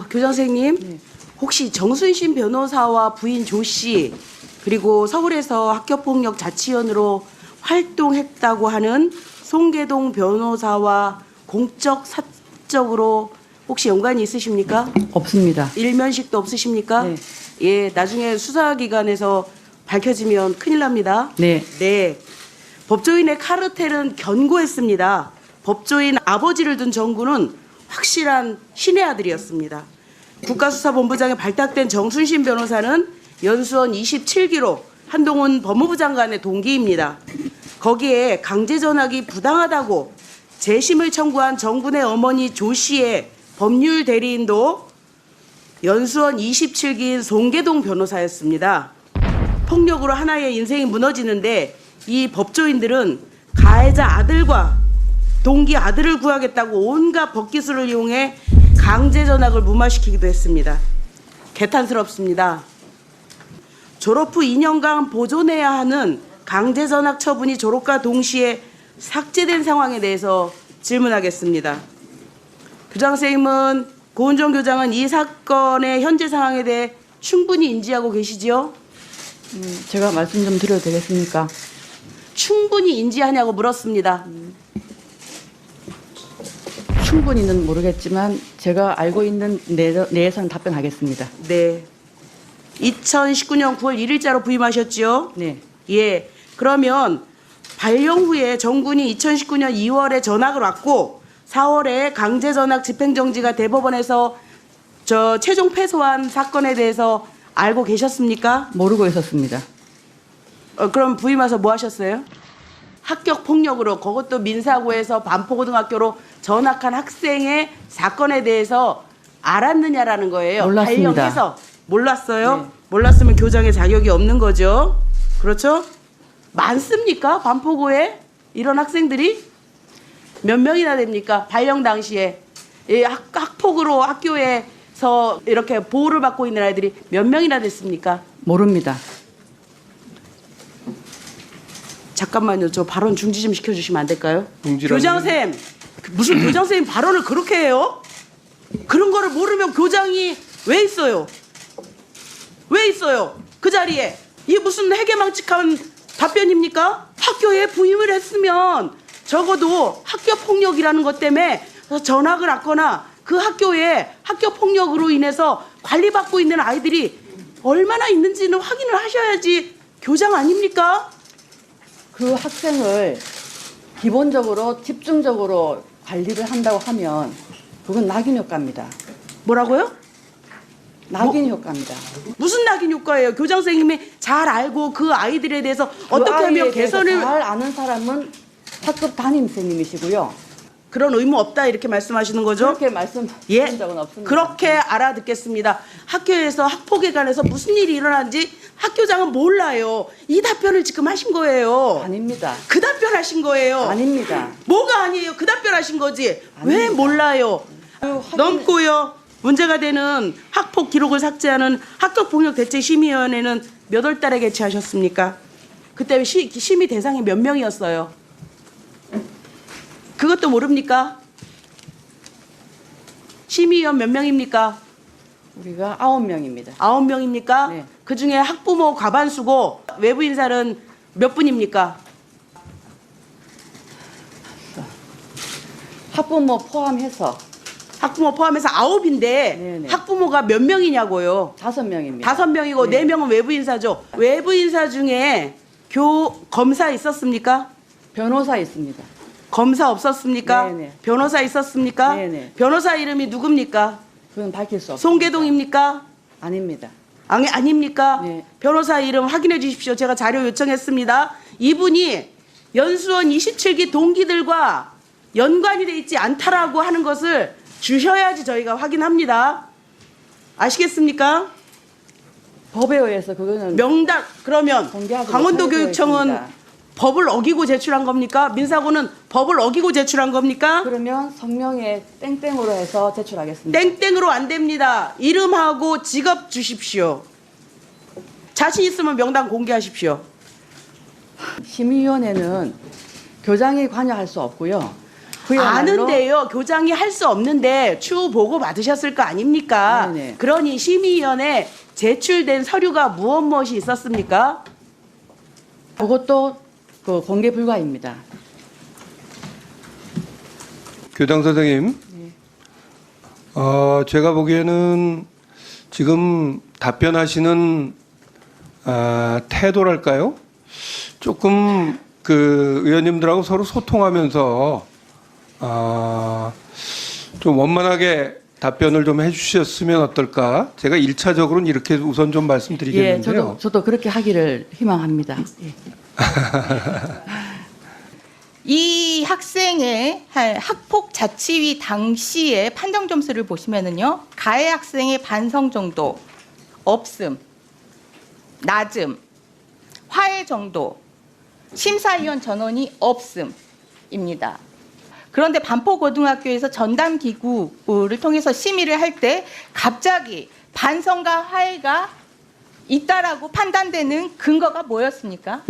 교장 선생님, 네. 혹시 정순신 변호사와 부인 조 씨, 그리고 서울에서 학교폭력 자치위원으로 활동했다고 하는 송계동 변호사와 공적 사적으로 혹시 연관이 있으십니까? 없습니다. 일면식도 없으십니까? 네. 예, 나중에 수사기관에서 밝혀지면 큰일 납니다. 네. 네. 법조인의 카르텔은 견고했습니다. 법조인 아버지를 둔 정구는 확실한 신의 아들이었습니다. 국가수사본부장에 발탁된 정순신 변호사는 연수원 27기로 한동훈 법무부 장관의 동기입니다. 거기에 강제 전학이 부당하다고 재심을 청구한 정군의 어머니 조 씨의 법률 대리인도 연수원 27기인 송계동 변호사였습니다. 폭력으로 하나의 인생이 무너지는데 이 법조인들은 가해자 아들과 동기 아들을 구하겠다고 온갖 법기술을 이용해 강제 전학을 무마시키기도 했습니다. 개탄스럽습니다. 졸업 후 2년간 보존해야 하는 강제 전학 처분이 졸업과 동시에 삭제된 상황에 대해서 질문하겠습니다. 교장 선생님은 고은정 교장은 이 사건의 현재 상황에 대해 충분히 인지하고 계시지요? 제가 말씀 좀 드려도 되겠습니까? 충분히 인지하냐고 물었습니다. 충분히는 모르겠지만 제가 알고 있는 내에서는 답변하겠습니다. 네. 2019년 9월 1일자로 부임하셨지요? 네. 예. 그러면 발령 후에 정군이 2019년 2월에 전학을 왔고 4월에 강제 전학 집행정지가 대법원에서 최종 패소한 사건에 대해서 알고 계셨습니까? 모르고 있었습니다. 그럼 부임 와서 뭐 하셨어요? 학교 폭력으로 그것도 민사고에서 반포고등학교로 전학한 학생의 사건에 대해서 알았느냐라는 거예요. 몰랐습니다. 발령해서 몰랐어요? 네. 몰랐으면 교장의 자격이 없는 거죠. 그렇죠? 많습니까? 반포고에 이런 학생들이 몇 명이나 됩니까? 발령 당시에 이 학폭으로 학교에서 이렇게 보호를 받고 있는 아이들이 몇 명이나 됐습니까? 모릅니다. 잠깐만요. 저 발언 중지 좀 시켜주시면 안 될까요? 중지라는 교장쌤, 무슨 교장쌤 발언을 그렇게 해요? 그런 거를 모르면 교장이 왜 있어요? 왜 있어요? 그 자리에. 이게 무슨 해괴망측한 답변입니까? 학교에 부임을 했으면 적어도 학교 폭력이라는 것 때문에 전학을 왔거나 그 학교에 학교 폭력으로 인해서 관리받고 있는 아이들이 얼마나 있는지는 확인을 하셔야지 교장 아닙니까? 그 학생을 기본적으로 집중적으로 관리를 한다고 하면 그건 낙인 효과입니다. 뭐라고요? 낙인 효과입니다. 무슨 낙인 효과예요? 교장 선생님이 잘 알고 그 아이들에 대해서 어떻게 그 아이에 하면 대해서 개선을 잘 아는 사람은 학급 담임선생님이시고요. 그런 의무 없다 이렇게 말씀하시는 거죠? 그렇게 말씀드린 예, 적은 없습니다. 그렇게 알아듣겠습니다. 학교에서 학폭에 관해서 무슨 일이 일어난지 학교장은 몰라요. 이 답변을 지금 하신 거예요. 아닙니다. 그 답변 하신 거예요. 아닙니다. 뭐가 아니에요? 그 답변 하신 거지. 왜 아닙니다. 몰라요? 확인- 넘고요. 문제가 되는 학폭 기록을 삭제하는 학교폭력대책심의위원회는 몇 월 달에 개최하셨습니까? 그때 심의 대상이 몇 명이었어요? 그것도 모릅니까? 심의위원 몇 명입니까? 우리가 9명입니다. 9명입니까? 네. 그중에 학부모 과반수고 외부 인사는 몇 분입니까? 학부모 포함해서 학부모 포함해서 9인데 네네. 학부모가 몇 명이냐고요? 5명입니다. 5명이고 네. 4명은 외부 인사죠. 외부 인사 중에 검사 있었습니까? 변호사 있습니다. 검사 없었습니까? 네네. 변호사 있었습니까? 네네. 변호사 이름이 누굽니까? 그건 밝힐 수 없습니다. 송계동입니까? 아닙니다. 아닙니까? 네. 변호사 이름 확인해 주십시오. 제가 자료 요청했습니다. 이분이 연수원 27기 동기들과 연관이 돼 있지 않다라고 하는 것을 주셔야지 저희가 확인합니다. 아시겠습니까? 법에 의해서 그거는 명단 그러면 공개하지 강원도 못하게 되어 교육청은 있습니다. 법을 어기고 제출한 겁니까? 민사고는 법을 어기고 제출한 겁니까? 그러면 성명에 땡땡으로 해서 제출하겠습니다. 땡땡으로 안 됩니다. 이름하고 직업 주십시오. 자신 있으면 명단 공개하십시오. 심의위원회는 교장이 관여할 수 없고요. 그야말로 아는데요. 교장이 할 수 없는데 추후 보고 받으셨을 거 아닙니까? 네네. 그러니 심의위원회 제출된 서류가 무엇이 있었습니까? 그것도 그 공개 불가입니다. 교장 선생님, 제가 보기에는 지금 답변하시는 태도랄까요? 조금 그 의원님들하고 서로 소통하면서 좀 원만하게 답변을 좀 해주셨으면 어떨까? 제가 1차적으로는 이렇게 우선 좀 예, 말씀드리겠는데요. 저도 그렇게 하기를 희망합니다. 예. 이 학생의 학폭 자치위 당시의 판정 점수를 보시면은요, 가해 학생의 반성 정도, 없음, 낮음, 화해 정도, 심사위원 전원이 없음입니다. 그런데 반포고등학교에서 전담기구를 통해서 심의를 할 때 갑자기 반성과 화해가 있다라고 판단되는 근거가 뭐였습니까?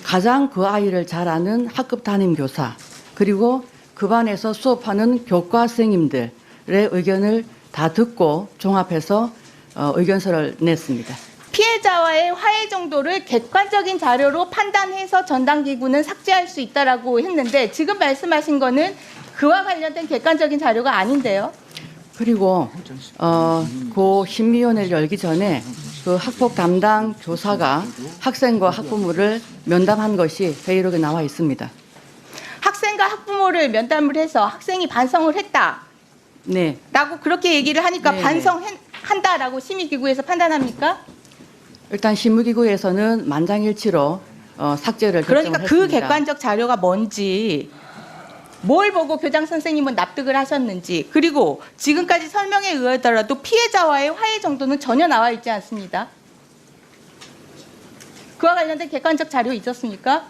가장 그 아이를 잘 아는 학급 담임 교사 그리고 그 반에서 수업하는 교과 선생님들의 의견을 다 듣고 종합해서 의견서를 냈습니다. 피해자와의 화해 정도를 객관적인 자료로 판단해서 전담기구는 삭제할 수 있다라고 했는데 지금 말씀하신 거는 그와 관련된 객관적인 자료가 아닌데요. 그리고 그 심의위원회를 열기 전에 그 학폭 담당 교사가 학생과 학부모를 면담한 것이 회의록에 나와 있습니다. 학생과 학부모를 면담을 해서 학생이 반성을 했다라고 네, 그렇게 얘기를 하니까 네. 반성한다라고 심의기구에서 판단합니까? 일단 심의기구에서는 만장일치로 삭제를 그러니까 그 결정을 했습니다. 객관적 자료가 뭔지, 뭘 보고 교장 선생님은 납득을 하셨는지, 그리고 지금까지 설명에 의하더라도 피해자와의 화해 정도는 전혀 나와 있지 않습니다. 그와 관련된 객관적 자료 있었습니까?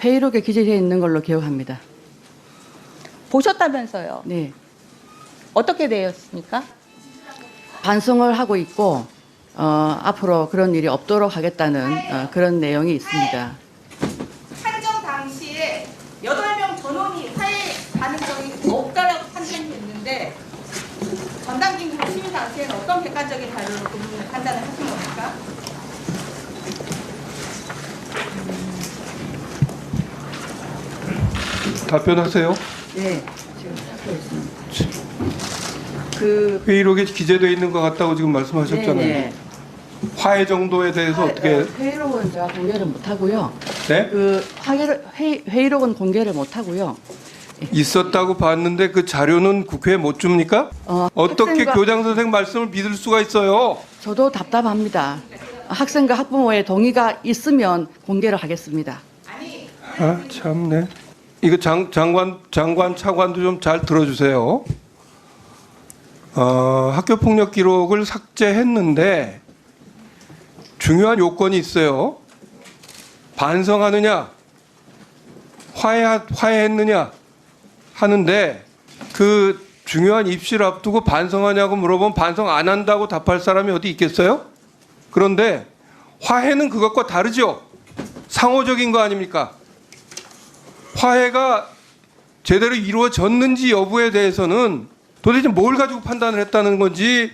회의록에 기재되어 있는 걸로 기억합니다. 보셨다면서요. 네, 어떻게 되었습니까? 반성을 하고 있고 앞으로 그런 일이 없도록 하겠다는 그런 내용이 있습니다. 판정 당시에 8명 전원이 화해 가능성이 없다라고 판정이 됐는데 전담기구 심의 당시에는 어떤 객관적인 자료로 그 부분을 판단을 하신 겁니까? 답변하세요. 네, 지금 찾고 있습니다. 그 회의록에 기재되어 있는 것 같다고 지금 말씀하셨잖아요. 네, 화해 정도에 대해서 어떻게? 회의록은 제가 공개를 못 하고요. 네? 그 회의록은 공개를 못 하고요. 있었다고 봤는데 그 자료는 국회에 못 줍니까? 어떻게 학생과- 교장 선생 말씀을 믿을 수가 있어요? 저도 답답합니다. 학생과 학부모의 동의가 있으면 공개를 하겠습니다. 아 참네. 이거 장관 차관도 좀 잘 들어주세요. 학교 폭력 기록을 삭제했는데 중요한 요건이 있어요. 반성하느냐, 화해했느냐 하는데 그 중요한 입시를 앞두고 반성하냐고 물어보면 반성 안 한다고 답할 사람이 어디 있겠어요? 그런데 화해는 그것과 다르죠. 상호적인 거 아닙니까? 화해가 제대로 이루어졌는지 여부에 대해서는 도대체 뭘 가지고 판단을 했다는 건지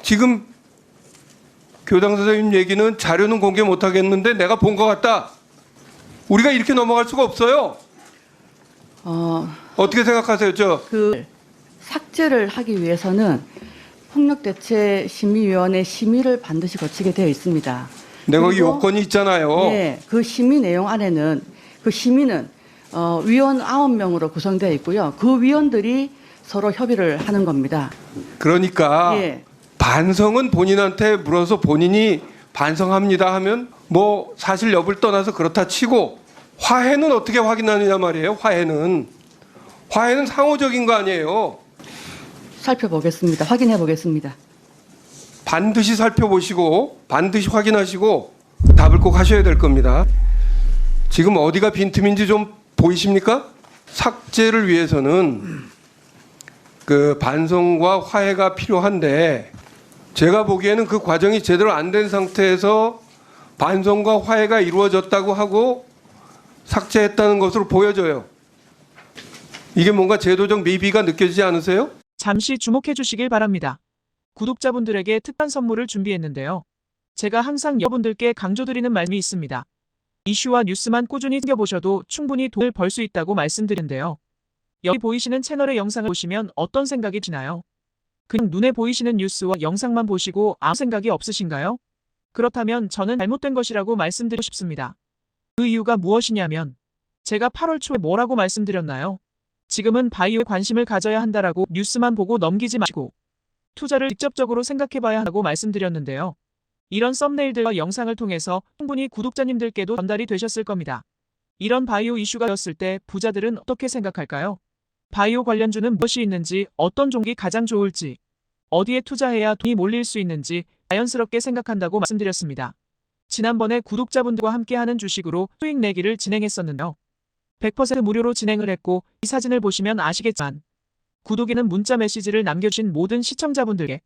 지금 교장 선생님 얘기는 자료는 공개 못 하겠는데 내가 본 것 같다. 우리가 이렇게 넘어갈 수가 없어요. 어떻게 생각하세요? 그 삭제를 하기 위해서는 폭력대책심의위원회 심의를 반드시 거치게 되어 있습니다. 내가 거기 그리고- 요건이 있잖아요. 네, 그 심의 내용 안에는 그 심의는 위원 9명으로 구성되어 있고요. 그 위원들이 서로 협의를 하는 겁니다. 그러니까 예. 반성은 본인한테 물어서 본인이 반성합니다 하면 뭐 사실 여부를 떠나서 그렇다 치고 화해는 어떻게 확인하느냐 말이에요. 화해는 상호적인 거 아니에요. 살펴보겠습니다. 확인해 보겠습니다. 반드시 살펴보시고 반드시 확인하시고 답을 꼭 하셔야 될 겁니다. 지금 어디가 빈틈인지 좀 보이십니까? 삭제를 위해서는 그 반성과 화해가 필요한데 제가 보기에는 그 과정이 제대로 안 된 상태에서 반성과 화해가 이루어졌다고 하고 삭제했다는 것으로 보여져요. 이게 뭔가 제도적 미비가 느껴지지 않으세요? 잠시 주목해 주시길 바랍니다. 구독자분들에게 특별 선물을 준비했는데요. 제가 항상 여러분들께 강조드리는 말씀이 있습니다. 이슈와 뉴스만 꾸준히 챙겨보셔도 충분히 돈을 벌 수 있다고 말씀드리는데요. 여기 보이시는 채널의 영상을 보시면 어떤 생각이 드나요? 그냥 눈에 보이시는 뉴스와 영상만 보시고 아무 생각이 없으신가요? 그렇다면 저는 잘못된 것이라고 말씀드리고 싶습니다. 그 이유가 무엇이냐면 제가 8월 초에 뭐라고 말씀드렸나요? 지금은 바이오에 관심을 가져야 한다라고 뉴스만 보고 넘기지 마시고 투자를 직접적으로 생각해봐야 한다고 말씀드렸는데요. 이런 썸네일들과 영상을 통해서 충분히 구독자님들께도 전달이 되셨을 겁니다. 이런 바이오 이슈가 되었을 때 부자들은 어떻게 생각할까요? 바이오 관련주는 무엇이 있는지, 어떤 종목이 가장 좋을지, 어디에 투자해야 돈이 몰릴 수 있는지 자연스럽게 생각한다고 말씀드렸습니다. 지난번에 구독자분들과 함께하는 주식으로 수익 내기를 진행했었는데요. 100% 무료로 진행을 했고 이 사진을 보시면 아시겠지만 구독에는 문자 메시지를 남겨주신 모든 시청자분들께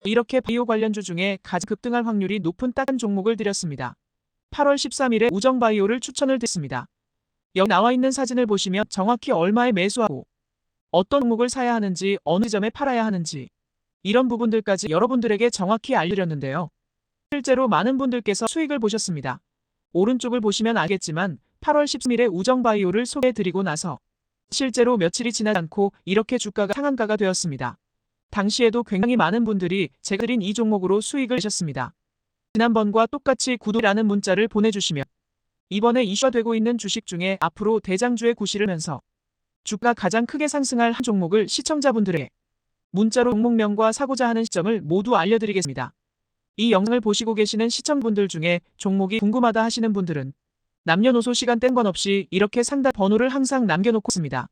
이렇게 바이오 관련주 중에 가장 급등할 확률이 높은 딱 한 종목을 드렸습니다. 8월 13일에 우정바이오를 추천을 드렸습니다. 여기 나와 있는 사진을 보시면 정확히 얼마에 매수하고 어떤 종목을 사야 하는지, 어느 지점에 팔아야 하는지 이런 부분들까지 여러분들에게 정확히 알려드렸는데요. 실제로 많은 분들께서 수익을 보셨습니다. 오른쪽을 보시면 알겠지만 8월 13일에 우정바이오를 소개해드리고 나서 실제로 며칠이 지나지 않고 이렇게 주가가 상한가가 되었습니다. 당시에도 굉장히 많은 분들이 제가 드린 이 종목으로 수익을 내셨습니다. 지난번과 똑같이 구독이라는 문자를 보내주시면 이번에 이슈가 되고 있는 주식 중에 앞으로 대장주의 구실을 면서 주가 가장 크게 상승할 한 종목을 시청자분들에게 문자로 종목명과 사고자 하는 시점을 모두 알려드리겠습니다. 이 영상을 보시고 계시는 시청분들 중에 종목이 궁금하다 하시는 분들은 남녀노소 시간 뗀 건 없이 이렇게 상담 번호를 항상 남겨놓고 있습니다.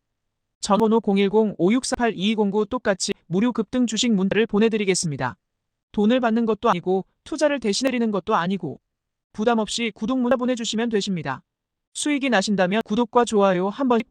전번호 010-5648-2209 똑같이 무료 급등 주식 문자를 보내드리겠습니다. 돈을 받는 것도 아니고 투자를 대신해드리는 것도 아니고 부담 없이 구독 문자 보내주시면 되십니다. 수익이 나신다면 구독과 좋아요 한 번씩